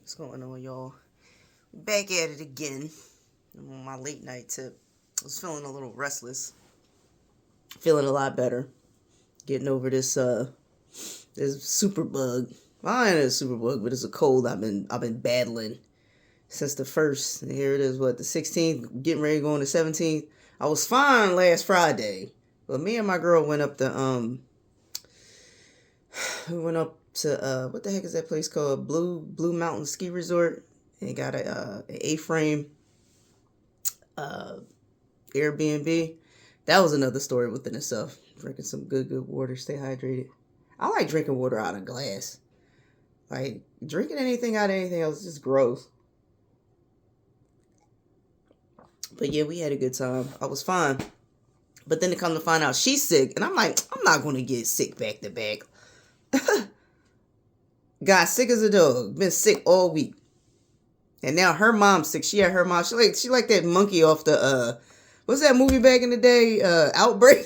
What's going on, y'all? Back at it again. I'm on my late night tip. I was feeling a little restless. Feeling a lot better. Getting over this super bug. Well, I ain't a super bug, but it's a cold I've been battling since the first. And here it is, the 16th, getting ready to go on the 17th. I was fine last Friday. But me and my girl went up we went up to what the heck is that place called? Blue Mountain Ski Resort. And got an A-frame Airbnb. That was another story within itself. Drinking some good water, stay hydrated. I like drinking water out of glass. Like drinking anything out of anything else is just gross. But yeah, we had a good time. I was fine. But then to come to find out she's sick, and I'm like, I'm not gonna get sick back to back. Got sick as a dog. Been sick all week. And now her mom's sick. She had her mom. She like that monkey off the what's that movie back in the day? Outbreak.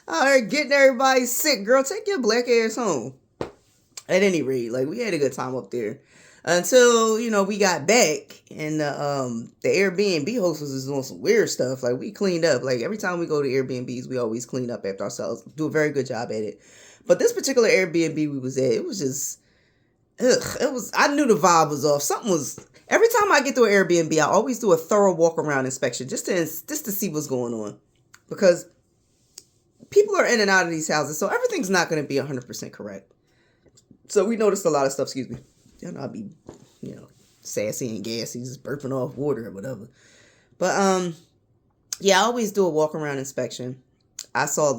All right, getting everybody sick, girl. Take your black ass home. At any rate, like we had a good time up there until we got back and the Airbnb host was just doing some weird stuff. Like we cleaned up. Like every time we go to Airbnbs, we always clean up after ourselves. Do a very good job at it. But this particular Airbnb we was at, it was just. I knew the vibe was off. Something was. Every time I get to an Airbnb, I always do a thorough walk around inspection just to see what's going on, because people are in and out of these houses, so everything's not going to be 100% correct. So we noticed a lot of stuff. Excuse me. I'll be, sassy and gassy, just burping off water or whatever. But yeah, I always do a walk around inspection. I saw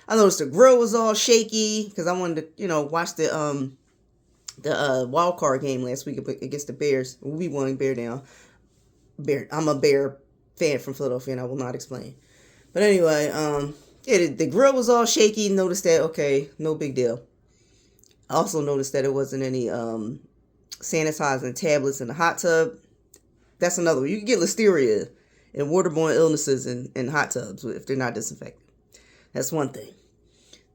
I noticed the grill was all shaky because I wanted to, watch the wild card game last week against the Bears. We won, bear down. I'm a Bear fan from Philadelphia, and I will not explain. But anyway, yeah, the grill was all shaky. Noticed that, okay, no big deal. I also noticed that it wasn't any sanitizing tablets in the hot tub. That's another one. You can get listeria and waterborne illnesses in hot tubs if they're not disinfected. That's one thing.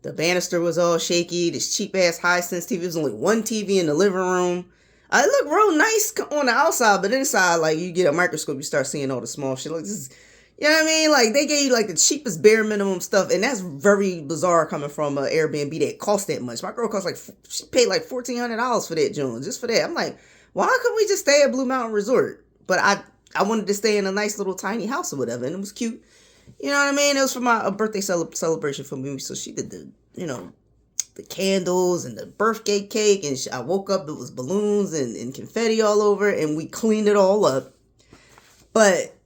The banister was all shaky. This cheap-ass Hisense TV. There's only one TV in the living room. It looked real nice on the outside, but inside, like, you get a microscope, you start seeing all the small shit. Like, this is, you know what I mean? Like, they gave you, like, the cheapest bare minimum stuff, and that's very bizarre coming from an Airbnb that cost that much. My girl she paid, like, $1,400 for that, Jones, just for that. I'm like, why couldn't we just stay at Blue Mountain Resort? But I wanted to stay in a nice little tiny house or whatever, and it was cute. You know what I mean? It was for my birthday celebration for me, so she did the candles and the birthday cake, and I woke up, it was balloons and confetti all over, and we cleaned it all up. But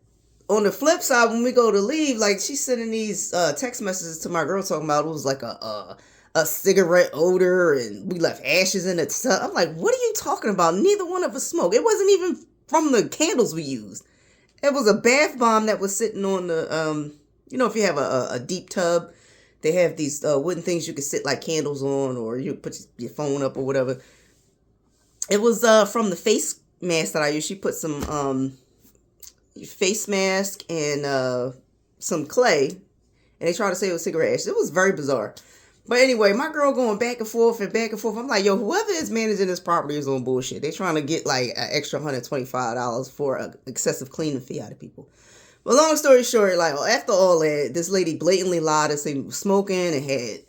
on the flip side, when we go to leave, like, she's sending these text messages to my girl talking about it was like a cigarette odor, and we left ashes in the tub. I'm like, what are you talking about? Neither one of us smoked. It wasn't even from the candles we used. It was a bath bomb that was sitting on the, if you have a deep tub, they have these wooden things you can sit like candles on, or you put your phone up or whatever. It was from the face mask that I used. She put some face mask and some clay, and they tried to say it was cigarette ash. It was very bizarre. But anyway, my girl going back and forth. I'm like, yo, whoever is managing this property is on bullshit. They trying to get like an extra $125 for an excessive cleaning fee out of people. But long story short, like after all that, this lady blatantly lied and said we were smoking and had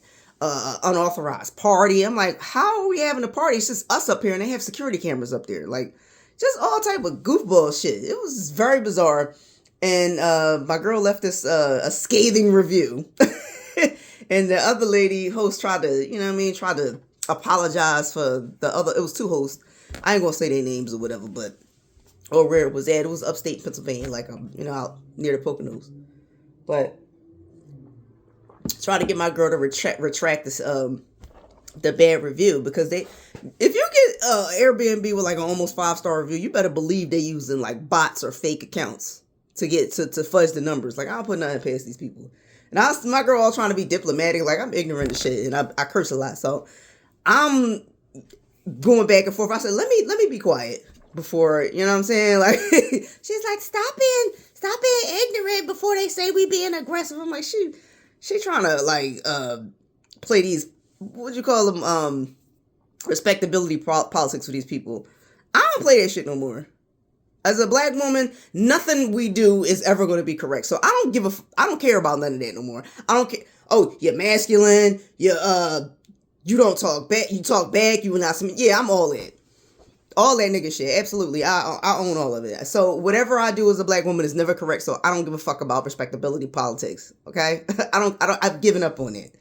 unauthorized party. I'm like, how are we having a party? It's just us up here, and they have security cameras up there. Like, just all type of goofball shit. It was very bizarre. And my girl left this a scathing review. And the other lady host tried to apologize for the other. It was two hosts. I ain't gonna say their names or whatever, or where it was at. It was upstate Pennsylvania, like out near the Poconos. But try to get my girl to retract this the bad review, because if you get Airbnb with like an almost 5-star review, you better believe they using like bots or fake accounts to get to fudge the numbers. Like, I don't put nothing past these people. And my girl all trying to be diplomatic, like I'm ignorant of shit, and I curse a lot, so I'm going back and forth. I said, let me be quiet before, you know what I'm saying? Like, she's like, stop being ignorant before they say we being aggressive. I'm like, she trying to like play these, what you call them, respectability politics with these people. I don't play that shit no more. As a black woman, nothing we do is ever going to be correct. So I don't care about none of that no more. I don't care. Oh, you're masculine. You don't talk back. You talk back. You not some. Yeah, I'm all that. All that nigga shit. Absolutely. I own all of it. So whatever I do as a black woman is never correct. So I don't give a fuck about respectability politics. Okay? I've given up on it.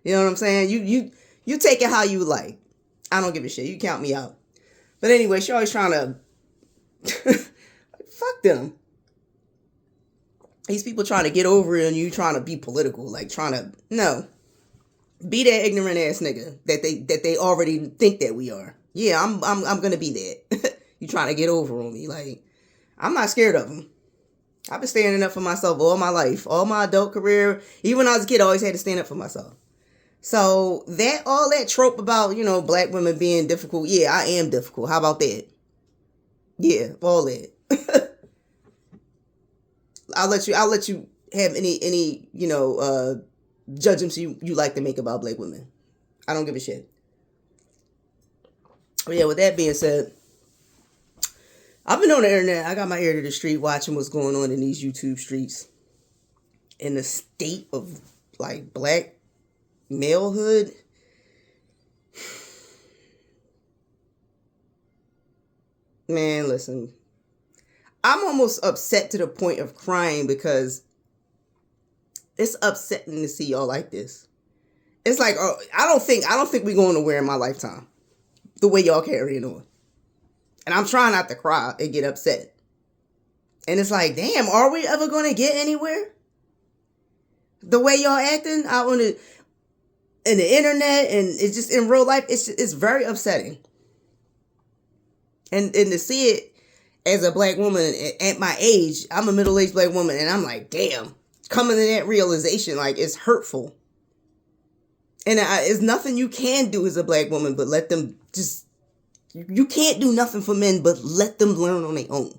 You know what I'm saying? You take it how you like. I don't give a shit. You count me out. But anyway, she always trying to fuck them. These people trying to get over it and you trying to be political, like trying to no. Be that ignorant ass nigga that they already think that we are. Yeah, I'm gonna be that. You trying to get over on me. Like, I'm not scared of them. I've been standing up for myself all my life. All my adult career. Even when I was a kid, I always had to stand up for myself. So all that trope about, black women being difficult. Yeah, I am difficult. How about that? Yeah, all that. I'll let you have any judgments you like to make about black women. I don't give a shit. But yeah, with that being said, I've been on the internet. I got my ear to the street watching what's going on in these YouTube streets. In the state of like black malehood. Man, listen. I'm almost upset to the point of crying because it's upsetting to see y'all like this. It's like, I don't think we're going nowhere in my lifetime. The way y'all carrying on. And I'm trying not to cry and get upset. And it's like, damn, are we ever going to get anywhere? The way y'all acting out on in the internet and it's just in real life, it's very upsetting. And to see it as a black woman at my age, I'm a middle-aged black woman, and I'm like, damn, coming to that realization, like, it's hurtful. And it's nothing you can do as a black woman but let them just, you can't do nothing for men but let them learn on their own.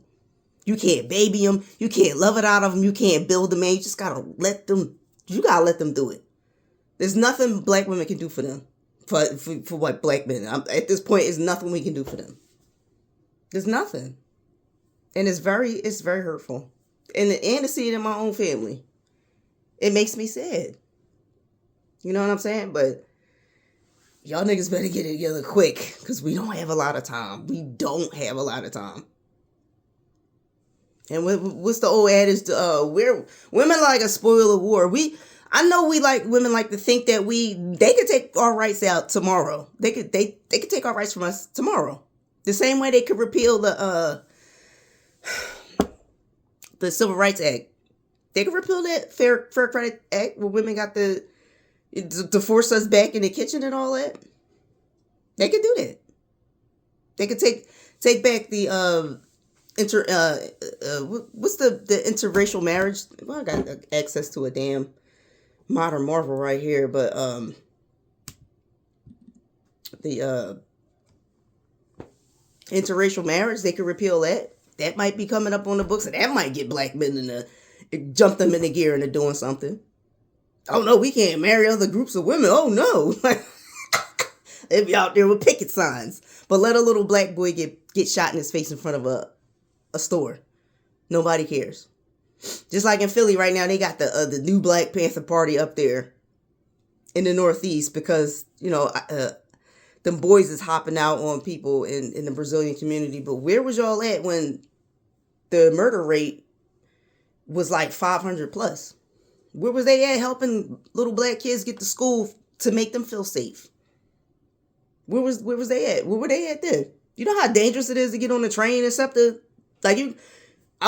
You can't baby them. You can't love it out of them. You can't build them, man. You just gotta let them do it. There's nothing black women can do for them. For what black men. At this point, there's nothing we can do for them. There's nothing. And it's very hurtful. And to see it in my own family. It makes me sad. You know what I'm saying? But y'all niggas better get it together quick. Because we don't have a lot of time. We don't have a lot of time. And what's the old adage? We're women like a spoil of war. I know we like women like to think that they could take our rights out tomorrow. They could take our rights from us tomorrow. The same way they could repeal the Civil Rights Act. They could repeal that Fair Credit Act where women got to force us back in the kitchen and all that. They could do that. They could take back the what's the interracial marriage? Well, I got access to a damn modern marvel right here, but the interracial marriage, they could repeal that. That might be coming up on the books, and that might get black men jump them in the gear into doing something. Oh no, we can't marry other groups of women. Oh no. They be out there with picket signs. But let a little black boy get shot in his face in front of a store. Nobody cares. Just like in Philly right now, they got the new Black Panther Party up there in the Northeast because, them boys is hopping out on people in the Brazilian community. But where was y'all at when the murder rate was like 500 plus? Where was they at helping little black kids get to school to make them feel safe? Where was they at? Where were they at then? You know how dangerous it is to get on the train and stuff I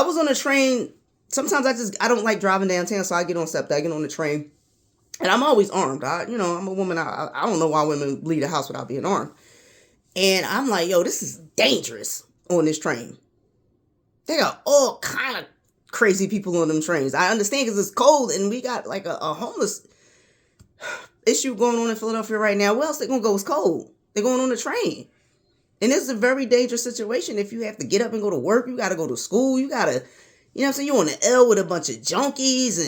was on a train. Sometimes I don't like driving downtown, so I get on SEPTA. I get on the train, and I'm always armed. I'm a woman. I don't know why women leave the house without being armed. And I'm like, yo, this is dangerous on this train. They got all kind of crazy people on them trains. I understand because it's cold, and we got like a homeless issue going on in Philadelphia right now. Where else they gonna go? It's cold. They're going on the train. And this is a very dangerous situation. If you have to get up and go to work, you got to go to school, you got to, you're on the L with a bunch of junkies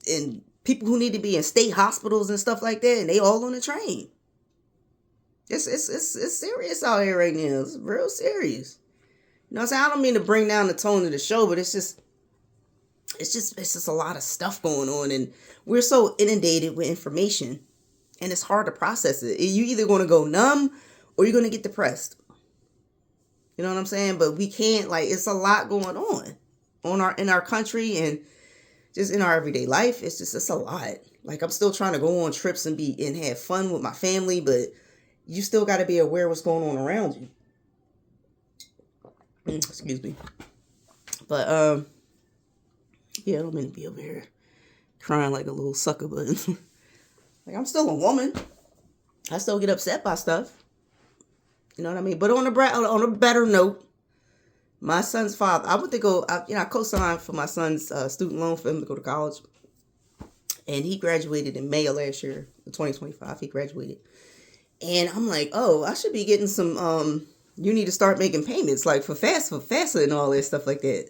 and people who need to be in state hospitals and stuff like that, and they all on the train. It's serious out here right now. It's real serious. You know what I'm saying? I don't mean to bring down the tone of the show, but it's just a lot of stuff going on, and we're so inundated with information, and it's hard to process it. You either going to go numb or you're going to get depressed. You know what I'm saying? But we can't, like, it's a lot going on in our country and just in our everyday life. It's a lot. Like, I'm still trying to go on trips and have fun with my family, but you still got to be aware of what's going on around you. Excuse me. But yeah, I don't mean to be over here crying like a little sucker, but like, I'm still a woman. I still get upset by stuff. You know what I mean? But on a better note, my son's father, I co-signed for my son's student loan for him to go to college. And he graduated in May of last year, 2025. He graduated. And I'm like, oh, I should be getting some, you need to start making payments, like for FAFSA and all that stuff like that.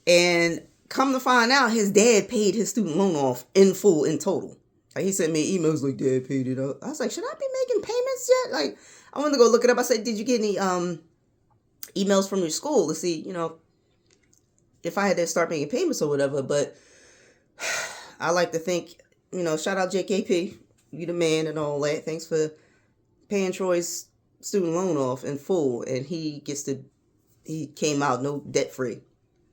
And come to find out, his dad paid his student loan off in full, in total. Like, he sent me emails like, Dad paid it up. I was like, should I be making payments yet? Like, I wanted to go look it up. I said, did you get any emails from your school to see, if I had to start making payments or whatever? But I like to think, shout out JKP, you the man and all that. Thanks for paying Troy's student loan off in full, and he came out no debt free.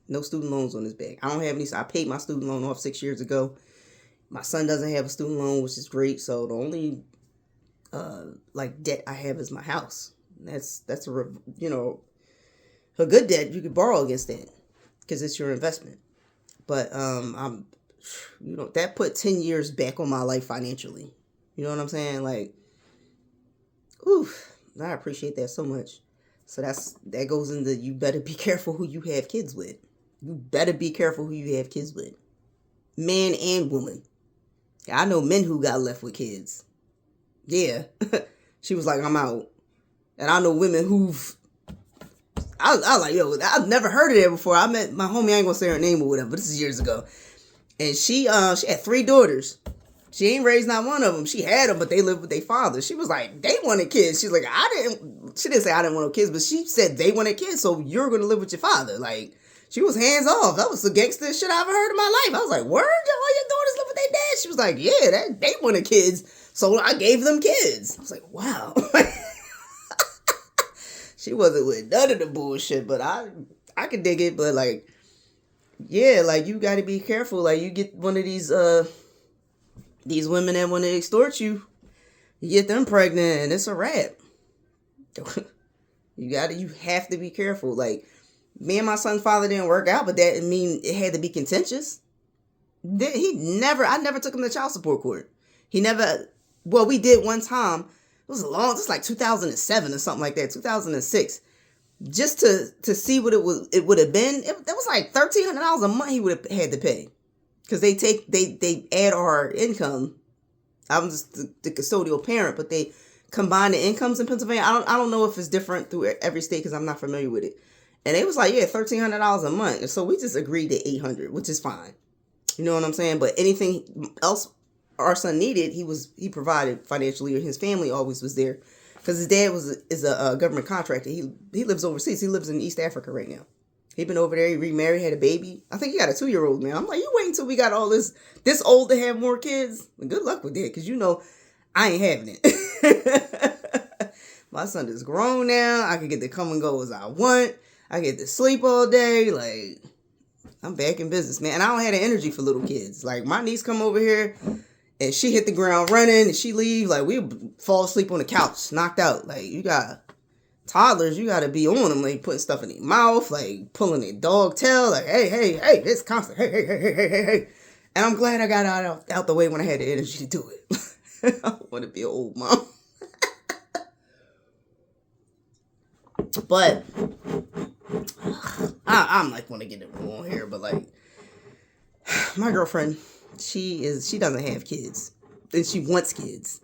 No student loans on his back. I don't have any. So I paid my student loan off 6 years ago. My son doesn't have a student loan, which is great. So the only debt I have is my house. That's a good debt you could borrow against that because it's your investment. But that put 10 years back on my life financially. You know what I'm saying? Like, oof, I appreciate that so much. So that goes into, you better be careful who you have kids with. You better be careful who you have kids with. Man and woman. I know men who got left with kids. Yeah. She was like, I'm out. And I know women I was like, yo, I've never heard of that before. I met my homie, I ain't gonna say her name or whatever, but this is years ago. And she had 3 daughters. She ain't raised not one of them. She had them, but they lived with their father. She was like, they wanted kids. She's like, she didn't say I didn't want no kids, but she said they wanted kids, so you're going to live with your father. Like, she was hands off. That was the gangster shit I ever heard in my life. I was like, word? All your daughters live with their dad? She was like, yeah, they wanted kids, so I gave them kids. I was like, wow. She wasn't with none of the bullshit, but I could dig it. But like, yeah, like, you got to be careful. Like, you get one of these women that want to extort you, you get them pregnant, and it's a wrap. You have to be careful. Like, me and my son's father didn't work out, but that didn't mean it had to be contentious. I never took him to child support court. We did one time. It was like 2007 or something like that, 2006. Just to see what it would have been. That was like $1,300 a month he would have had to pay. Because they add our income. I'm just the custodial parent, but they combine the incomes in Pennsylvania. I don't know if it's different through every state because I'm not familiar with it. And they was like, yeah, $1,300 a month. And so we just agreed to $800, which is fine. You know what I'm saying? But anything else our son needed, he provided financially, or his family always was there. Because his dad is a government contractor. He lives overseas. He lives in East Africa right now. He been over there. He remarried, had a baby. I think he got a 2-year-old now. I'm like, you wait until we got all this old to have more kids. Good luck with that, because I ain't having it. My son is grown now. I can get to come and go as I want. I get to sleep all day. Like, I'm back in business, man. And I don't have the energy for little kids. Like, my niece come over here and she hit the ground running and she leave. Like, we fall asleep on the couch, knocked out. Like, you got toddlers, you got to be on them, like putting stuff in their mouth, like pulling their dog tail, like, hey, it's constant, hey. And I'm glad I got out the way when I had the energy to do it. I don't want to be an old mom. But I'm like, want to get it on here, but like, my girlfriend, she doesn't have kids, and she wants kids.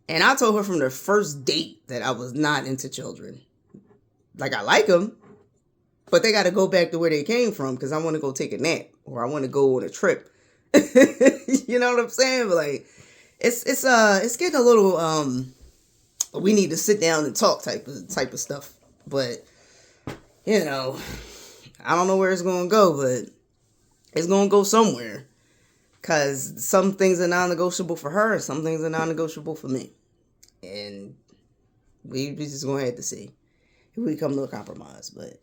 And I told her from the first date that I was not into children. Like, I like them, but they got to go back to where they came from, because I want to go take a nap, or I want to go on a trip. You know what I'm saying? But like, it's getting a little we need to sit down and talk type of stuff. But you know, I don't know where it's gonna go, but it's gonna go somewhere. Cause some things are non-negotiable for her, some things are non-negotiable for me, and we just gonna have to see if we come to a compromise. But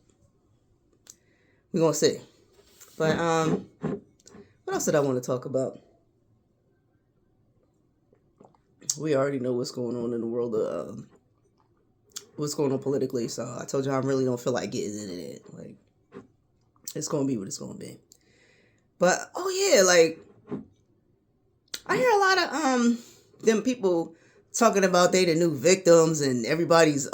we're gonna see. But what else did I want to talk about? We already know what's going on in the world of what's going on politically. So I told you I really don't feel like getting into it. Like, it's gonna be what it's gonna be. But oh yeah, like I hear a lot of them people talking about they the new victims and everybody's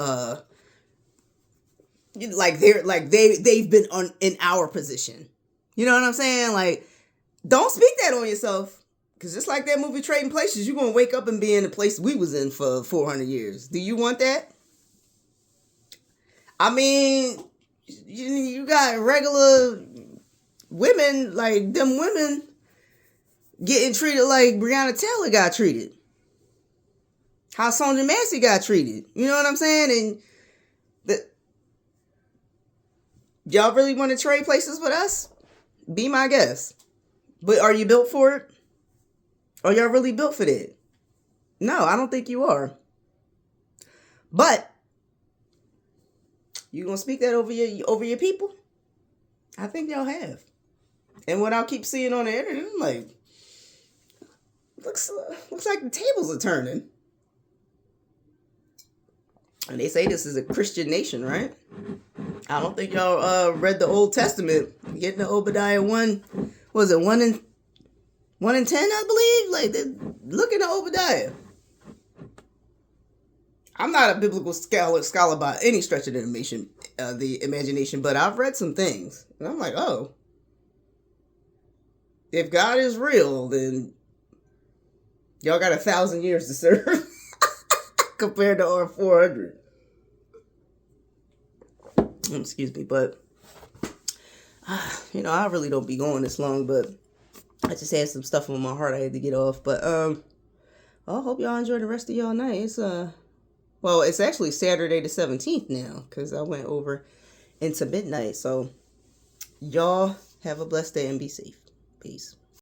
they've been in our position. You know what I'm saying? Like, don't speak that on yourself. Because just like that movie Trading Places, you're going to wake up and be in the place we was in for 400 years. Do you want that? I mean, you got regular women, like them women getting treated like Breonna Taylor got treated. How Sonja Massey got treated. You know what I'm saying? And y'all really want to trade places with us? Be my guest. But are you built for it? Are y'all really built for that? No, I don't think you are. But you gonna speak that over your people? I think y'all have. And what I'll keep seeing on the internet, I'm like, looks like the tables are turning. And they say this is a Christian nation, right? I don't think y'all read the Old Testament. Getting to Obadiah 1, was it 1 in 10, I believe? Like, look at the Obadiah. I'm not a biblical scholar by any stretch of the imagination, but I've read some things. And I'm like, oh. If God is real, then y'all got 1,000 years to serve compared to our 400. Excuse me, but I really don't be going this long, but I just had some stuff on my heart I had to get off. But I hope y'all enjoy the rest of y'all night. It's actually Saturday the 17th now, because I went over into midnight. So y'all have a blessed day and be safe. Peace.